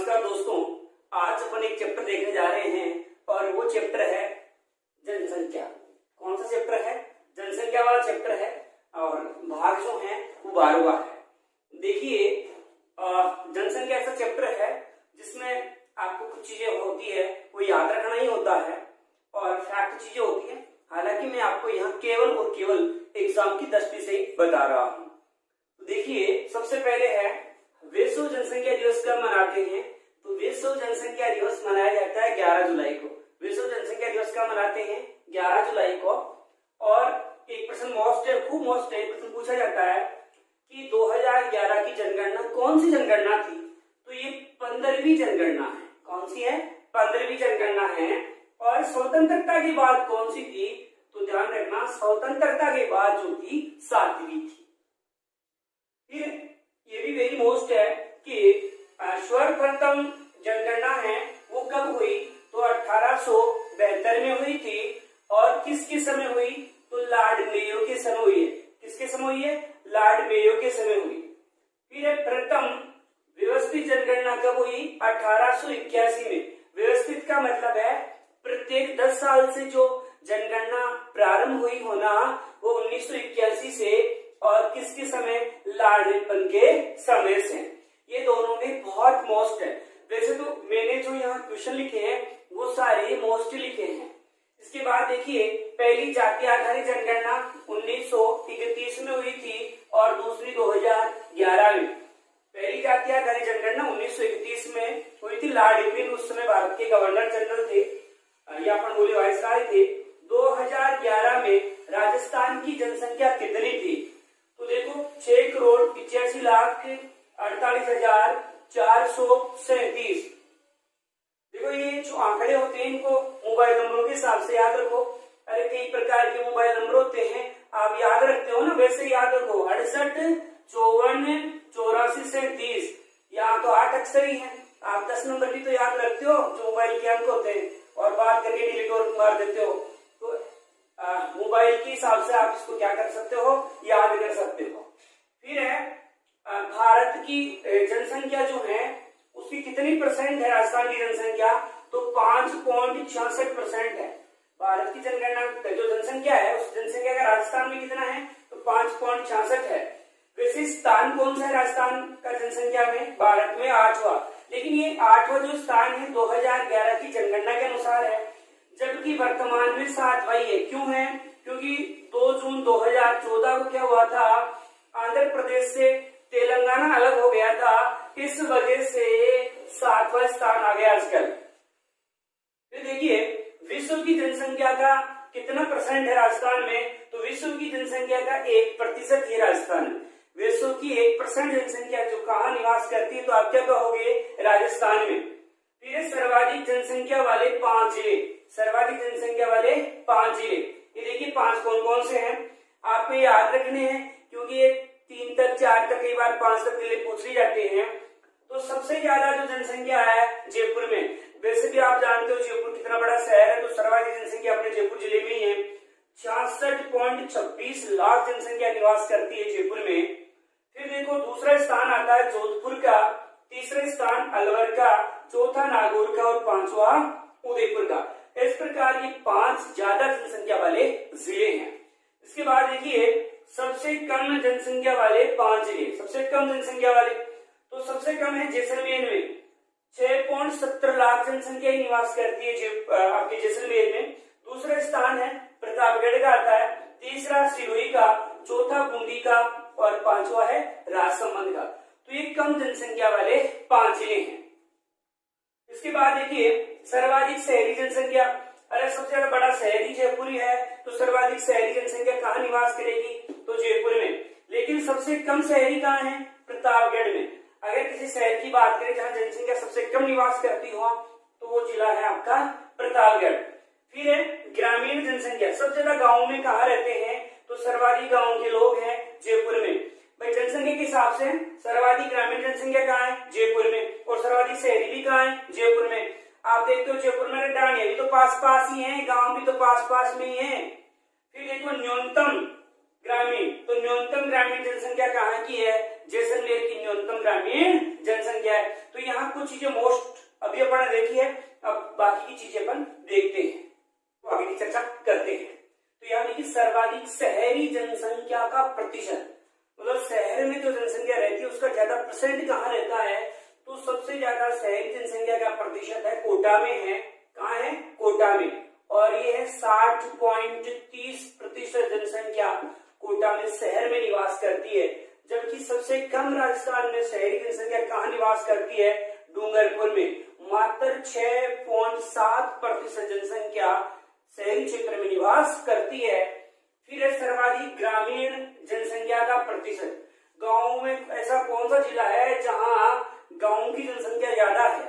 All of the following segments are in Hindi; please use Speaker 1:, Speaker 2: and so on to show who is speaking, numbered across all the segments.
Speaker 1: नमस्कार दोस्तों, आज अपन एक चैप्टर देखने जा रहे हैं और वो चैप्टर है जनसंख्या। कौन सा चैप्टर है? जनसंख्या वाला चैप्टर है और भाग जो है वो 12वां है। देखिए, जनसंख्या ऐसा चैप्टर है जिसमें आपको कुछ चीजें होती है वो याद रखना ही होता है और फैक्ट चीजें होती है। हालांकि मैं आपको यहाँ केवल और केवल एग्जाम की दृष्टि से ही बता रहा हूँ। तो देखिए, सबसे पहले है विश्व जनसंख्या दिवस कब मनाते हैं? तो विश्व जनसंख्या दिवस मनाया जाता है 11 जुलाई को। विश्व जनसंख्या दिवस कब मनाते हैं? 11 जुलाई को। और एक प्रश्न खूब मोस्ट है प्रश्न पूछा जाता है कि 2011 की जनगणना कौन सी जनगणना थी? तो ये 15वीं जनगणना है। कौन सी है? 15वीं जनगणना है। और स्वतंत्रता के बाद कौन सी थी? तो ध्यान रखना, स्वतंत्रता के बाद जो थी 7वीं थी। फिर ये भी वेरी मोस्ट है कि सर्वप्रथम जनगणना है वो कब हुई? तो 1872 में हुई थी। और किसके समय हुई? तो लॉर्ड मेयो के समय हुई है। किसके समय हुई है? लॉर्ड मेयो के समय हुई। फिर प्रथम व्यवस्थित जनगणना कब हुई? 1881 में। व्यवस्थित का मतलब है प्रत्येक 10 साल से जो जनगणना प्रारंभ हुई होना वो 1981 से, और किसके समय? लॉर्ड रिपन के समय से। ये दोनों में बहुत मोस्ट है। वैसे तो मैंने जो यहाँ क्वेश्चन लिखे हैं वो सारे मोस्ट लिखे हैं। इसके बाद देखिए, पहली जाति आधारित जनगणना 1931 में हुई थी और दूसरी 2011 में। पहली जाति आधारित जनगणना 1931 में हुई थी। लॉर्ड इरविन उस समय भारत के गवर्नर जनरल थे या अपन बोले वायसराय थे। 2011 में राजस्थान की जनसंख्या कितनी थी? तो देखो, 6,85,48,437। देखो, ये जो आंकड़े होते हैं इनको मोबाइल नंबरों के हिसाब से याद रखो। अरे कई प्रकार के मोबाइल नंबर होते हैं, आप याद रखते हो ना, वैसे याद रखो। 68 54 84 37। यहाँ तो 8 अक्षर ही है। आप 10 नंबर भी तो याद रखते हो जो मोबाइल के अंक होते हैं, और बात करके डिलीट और मार देते हो। तो मोबाइल के हिसाब से आप इसको क्या कर सकते हो? याद कर सकते हो। फिर है भारत की जनसंख्या जो है उसकी कितनी परसेंट है? राजस्थान की जनसंख्या तो 5.66% है। भारत की जनगणना जो जनसंख्या है उस जनसंख्या का राजस्थान में कितना है? तो 5.66 है। वैसे स्थान कौन सा है राजस्थान का जनसंख्या में? भारत में 8वां। लेकिन ये 8वां जो स्थान है 2011 की जनगणना के अनुसार है, जबकि वर्तमान में 7वां है। क्यों है? क्योंकि 2 जून 2014 को क्या हुआ था? आंध्र प्रदेश से तेलंगाना अलग हो गया था, इस वजह से 7वां स्थान आ गया आजकल। फिर देखिए, विश्व की जनसंख्या का कितना परसेंट है राजस्थान में? तो विश्व की जनसंख्या का 1% है राजस्थान। विश्व की 1% जनसंख्या जो कहाँ निवास करती है? तो आप क्या कहोगे? राजस्थान में। फिर सर्वाधिक जनसंख्या वाले 5 जिले। सर्वाधिक जनसंख्या वाले 5 जिले, ये देखिए 5 कौन कौन से हैं आपको याद रखने हैं, क्योंकि ये 3 तक 4 तक कई बार 5 तक जिले पूछ ली जाते हैं। तो सबसे ज्यादा जो जनसंख्या है जयपुर में। वैसे भी आप जानते हो जयपुर कितना बड़ा शहर है, तो सर्वाधिक जनसंख्या अपने जयपुर जिले में ही है। 66.26 लाख जनसंख्या निवास करती है जयपुर में। फिर देखो, दूसरा स्थान आता है जोधपुर का, तीसरा स्थान अलवर का, चौथा नागौर का और 5वां उदयपुर का। इस प्रकार ये 5 ज्यादा जनसंख्या वाले जिले हैं। इसके बाद देखिए, सबसे कम जनसंख्या वाले 5 जिले। सबसे कम जनसंख्या वाले तो सबसे कम है जैसलमेर में, 6.70 लाख जनसंख्या निवास करती है आपके जैसलमेर में। दूसरा स्थान है प्रतापगढ़ का आता है, तीसरा सिरोही का, चौथा बूंदी का और 5वां है राजसमंद का। तो ये कम जनसंख्या वाले 5 जिले हैं। इसके बाद देखिए, सर्वाधिक शहरी जनसंख्या। अरे सबसे ज्यादा बड़ा शहर ही जयपुर ही है, तो सर्वाधिक शहरी जनसंख्या कहाँ निवास करेगी? तो जयपुर में। लेकिन सबसे कम शहरी कहाँ है? प्रतापगढ़ में। अगर किसी शहर की बात करें जहाँ जनसंख्या सबसे कम निवास करती हो तो वो जिला है आपका प्रतापगढ़। फिर है ग्रामीण जनसंख्या। सबसे ज्यादा गाँव में कहाँ रहते हैं? तो सर्वाधिक गाँव के लोग हैं जयपुर में। भाई जनसंख्या के हिसाब से सर्वाधिक ग्रामीण जनसंख्या कहाँ है? जयपुर में। और सर्वाधिक शहरी भी कहाँ है? जयपुर में। आप देखते हो जयपुर में डांडिया भी तो पास पास ही है, गांव भी तो पास पास में ही है। फिर देखो न्यूनतम ग्रामीण, तो न्यूनतम ग्रामीण जनसंख्या कहाँ की है? जैसलमेर की न्यूनतम ग्रामीण जनसंख्या है। तो यहाँ कुछ कुछ चीजें मोस्ट अभी अपन ने देखी है, अब बाकी की चीजें अपन देखते हैं, तो आगे की चर्चा करते हैं। तो यहाँ देखिए सर्वाधिक शहरी जनसंख्या का प्रतिशत, मतलब शहर में जो जनसंख्या रहती है उसका ज्यादा परसेंट कहाँ रहता है, तो सबसे ज्यादा शहरी जनसंख्या का प्रतिशत है कोटा में है। कहाँ है? कोटा में। और ये है 60.30% जनसंख्या कोटा में शहर में निवास करती है, जबकि सबसे कम राजस्थान में शहरी जनसंख्या कहाँ निवास करती है? डूंगरपुर में। मात्र 6.7% जनसंख्या शहरी क्षेत्र में निवास करती है। फिर है सर्वाधिक ग्रामीण जनसंख्या का प्रतिशत। गांव में ऐसा कौन सा जिला है जहां गांव की जनसंख्या ज्यादा है?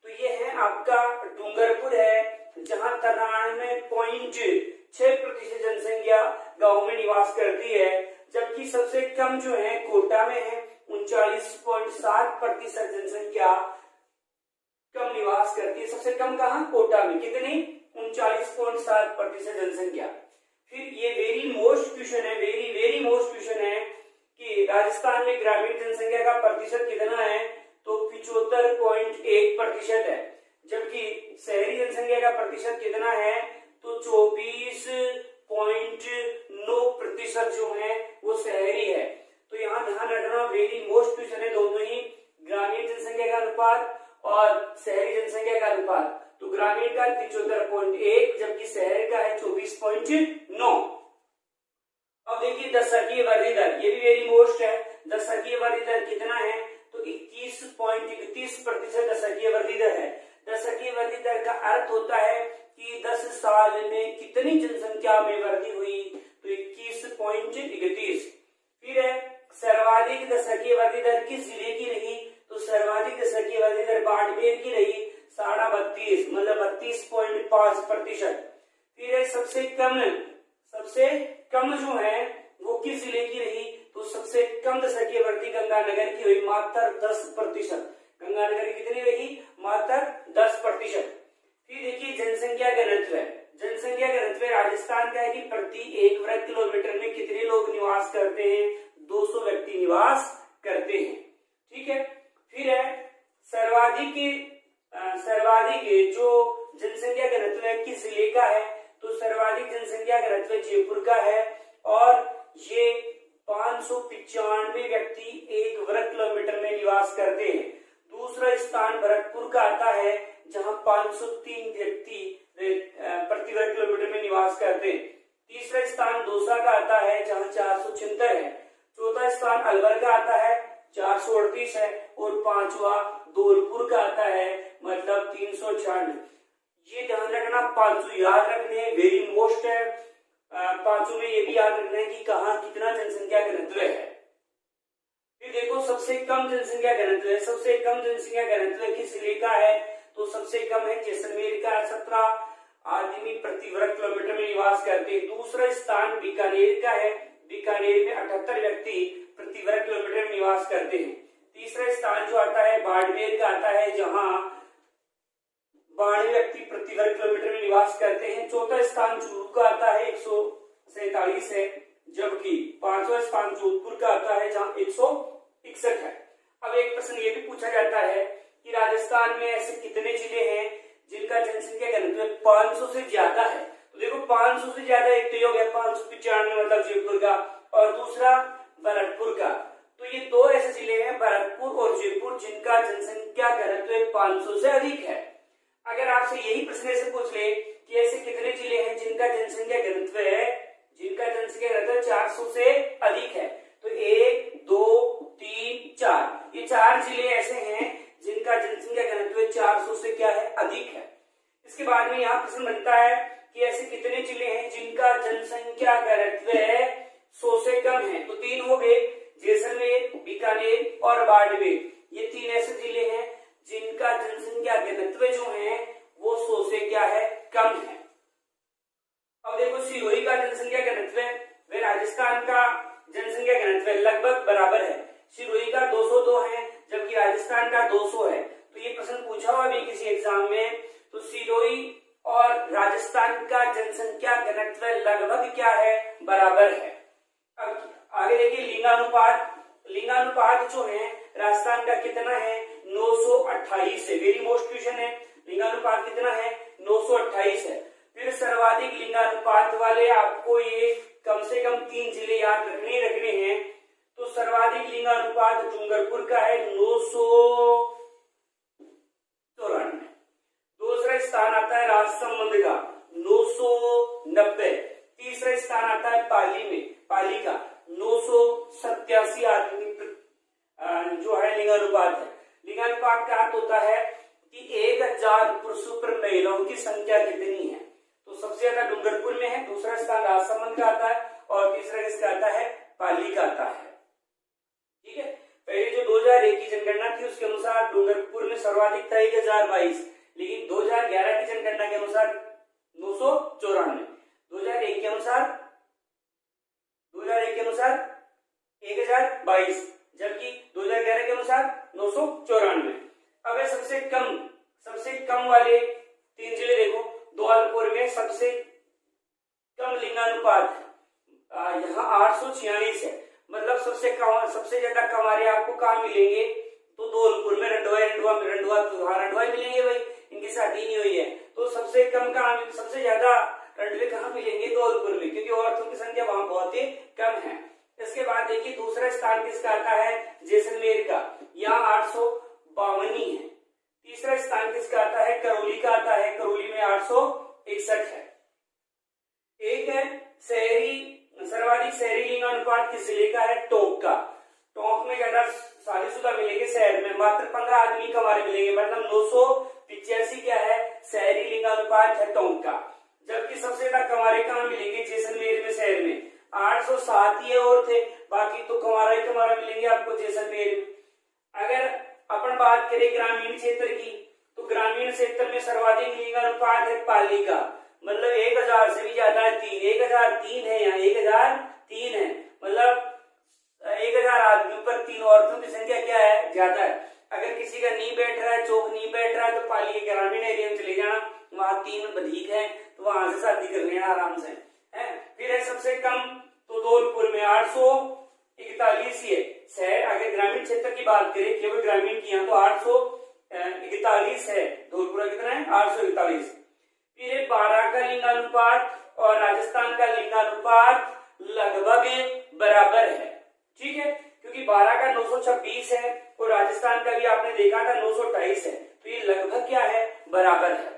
Speaker 1: तो ये है आपका डूंगरपुर है, जहां 93.6% जनसंख्या गांव में निवास करती है, जबकि सबसे कम जो है कोटा में है, 39.7% जनसंख्या कम निवास करती है। सबसे कम कहां? कोटा में। कितनी? 39.7% जनसंख्या। फिर ये वेरी मोस्ट क्वेश्चन है, वेरी मोस्ट क्वेश्चन है कि राजस्थान में ग्रामीण जनसंख्या का प्रतिशत कितना है? तो 75.1% है, जबकि शहरी जनसंख्या का प्रतिशत कितना है? तो 24.9% जो है वो शहरी है। तो यहाँ ध्यान रखना, वेरी मोस्ट क्वेश्चन है दोनों ही, ग्रामीण जनसंख्या का अनुपात और शहरी जनसंख्या का अनुपात। तो ग्रामीण का 75.1 जबकि शहर का है 24.9। अब देखिए दशकीय वृद्धि दर, ये भी वेरी मोस्ट है। दशकीय वृद्धि दर कितना है? तो 21.31% दशकीय वृद्धि दर है। दशकीय वृद्धि दर का अर्थ होता है कि 10 साल में कितनी जनसंख्या में वृद्धि हुई, तो 21.31। फिर है सर्वाधिक दशकीय वृद्धि दर किस जिले की रही? तो सर्वाधिक दशकीय वृद्धि दर बाड़मेर की रही, 32.5 मतलब 32.5%। फिर है सबसे कम जो है वो किस जिले की रही? तो सबसे कम दशकीय वृद्धि गंगानगर की हुई, मात्र 10%। गंगानगर की कितनी रही? मात्र 10%। फिर देखिए जनसंख्या घनत्व, जनसंख्या घनत्व राजस्थान का है कि प्रति 1 वर्ग किलोमीटर में कितने लोग निवास करते हैं? 200 व्यक्ति निवास करते हैं। ठीक है। फिर है सर्वाधिक जो जनसंख्या घनत्व है किस जिले का है? तो सर्वाधिक जनसंख्या घनत्व जयपुर का है, और ये 595 व्यक्ति 1 वर्ग किलोमीटर में निवास करते हैं। दूसरा स्थान भरतपुर का आता है, जहां 503 व्यक्ति प्रति वर्ग किलोमीटर में निवास करते हैं। तीसरा स्थान दौसा का आता है, जहां 476 है। चौथा स्थान अलवर का आता है, 438 है, और पांचवा धौलपुर का आता है, मतलब 396। ये ध्यान रखना, पांचों याद रखने हैं, वेरी मोस्ट है। पांचों में ये भी याद रखना है कि कहाँ कितना जनसंख्या घनत्व है। फिर देखो सबसे कम जनसंख्या घनत्व है, सबसे कम जनसंख्या घनत्व किस जिले का है? तो सबसे कम है जैसलमेर का, 17 आदमी प्रति वर्ग किलोमीटर में निवास करते हैं। दूसरा स्थान बीकानेर का है, बीकानेर में 78 व्यक्ति प्रति वर्ग किलोमीटर में निवास करते हैं। तीसरा स्थान जो आता है बाड़मेर का आता है, जहां 92 व्यक्ति प्रति वर्ग किलोमीटर में निवास करते हैं। चौथा स्थान चूरू का आता है, 147 है, जबकि पांचवा स्थान जोधपुर का आता है, जहां 161 है। अब एक प्रश्न ये भी पूछा जाता है कि राजस्थान में ऐसे कितने जिले हैं जिनका जनसंख्या घनत्व 500 से ज्यादा है? तो देखो 500 से ज्यादा एक तो हो गया 595 मतलब जयपुर का, और दूसरा भरतपुर का। तो ये दो ऐसे जिले हैं भरतपुर और जयपुर जिनका जनसंख्या घनत्व 500 से अधिक है। अगर आपसे यही प्रश्न ऐसे पूछ ले कि ऐसे कितने जिले हैं जिनका जनसंख्या घनत्व 400 से अधिक है, तो 1 2 3 4 ये 4 जिले ऐसे हैं जिनका जनसंख्या घनत्व 400 से क्या है? अधिक है। इसके बाद में यहाँ प्रश्न बनता है कि ऐसे कितने जिले हैं जिनका जनसंख्या घनत्व 100 से कम है? तो 3 हो गए, जैसलमेर, बीकानेर और बाड़मेर। ये 3 ऐसे जिले हैं जिनका जनसंख्या घनत्व जो है वो 100 से क्या है? कम है। अब देखो सिरोही का जनसंख्या घनत्व वे राजस्थान का जनसंख्या घनत्व लगभग बराबर है। सिरोही का 202 है, जबकि राजस्थान का 200 है। तो ये प्रश्न पूछा हुआ भी किसी एग्जाम में, तो सिरोही और राजस्थान का जनसंख्या घनत्व लगभग क्या है? बराबर है। अब आगे देखिए लिंगानुपात। लिंगानुपात जो है राजस्थान का कितना है? 900 928 है। वेरी मोस्ट क्वेश्चन है, लिंगानुपात कितना है? 928 है। फिर सर्वाधिक लिंगानुपात वाले आपको ये कम से कम 3 जिले याद रखने हैं। तो सर्वाधिक लिंगानुपात डूंगरपुर का है 994। दूसरा स्थान आता है राजसमंद का 990। तीसरा स्थान आता है पाली का 987 आदमी जो है लिंगानुपात है। लिंगानुपात का अर्थ होता है कि 1000 पुरुषों पर महिलाओं की संख्या कितनी है। तो सबसे ज्यादा डूंगरपुर में है, दूसरा स्थान राजसमंद का आता है और तीसरा किसका आता है? पाली का आता है। ठीक है, पहले जो 2001 की जनगणना थी उसके अनुसार डूंगरपुर में सर्वाधिक था 1022, लेकिन 2011 की जनगणना के अनुसार 994। 2001 के अनुसार 1022, जबकि 2011 के अनुसार 994। अब सबसे कम वाले 3 जिले देखो। धौलपुर में सबसे कम लिंगानुपात यहाँ 846 है। मतलब सबसे ज्यादा कमारे आपको कहाँ मिलेंगे? तो धौलपुर में रंधवा मिलेंगे भाई, इनकी शादी नहीं हुई है। तो सबसे ज्यादा रंधवे कहाँ मिलेंगे? धौलपुर में, क्योंकि औरतों की संख्या वहां बहुत ही कम है। इसके बाद देखिए दूसरा स्थान किसका आता है? जैसलमेर का, यहाँ 852 है। तीसरा स्थान किसका आता है? करौली का आता है, करौली में 861 है। एक है सर्वाधिक शहरी लिंगानुपात किस जिले का है? टोंक का। टोंक में ज्यादा शादीशुदा मिलेंगे, शहर में मात्र 15 आदमी कमारे मिलेंगे। मतलब 985 क्या है? शहरी लिंगानुपात है टोंक का। जबकि सबसे ज्यादा कमारे कहाँ मिलेंगे? जैसलमेर में, शहर में 807 ही और थे, बाकी तो कमारा ही कमारा मिलेंगे आपको जैसलमेर में। अगर अपन बात करें ग्रामीण क्षेत्र की, तो ग्रामीण क्षेत्र में सर्वाधिक लिंगानुपात है पाली का। मतलब 1000 से भी ज्यादा है, 1003 है, यहाँ 1003 है। मतलब 1000 आदमियों पर 3 औरतों की संख्या क्या है? ज्यादा है। अगर किसी का नहीं बैठ रहा है, चौक नहीं बैठ रहा है, तो पाली के ग्रामीण एरिया में चले जाना, वहां 3 अधिक है, तो वहां से शादी कर लेना आराम से है। फिर है सबसे कम, तो धौलपुर में 841 ही है। शहर अगर ग्रामीण क्षेत्र की बात करें, केवल ग्रामीण की, यहाँ तो 841 है। धौलपुर कितना है? 841। फिर 12 का लिंगानुपात और राजस्थान का लिंगानुपात लगभग बराबर है। ठीक है, क्योंकि 12 का 926 है और राजस्थान का भी आपने देखा था 928 है, तो ये लगभग क्या है? बराबर है।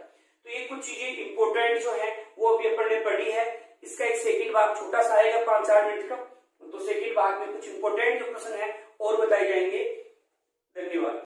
Speaker 1: तो ये कुछ चीजें इंपोर्टेंट जो है वो अभी अपन ने पढ़ी है। इसका एक सेकंड भाग छोटा सा आएगा 5-4 मिनट का, तो सेकंड भाग में कुछ इंपोर्टेंट जो प्रश्न है और बताए जाएंगे।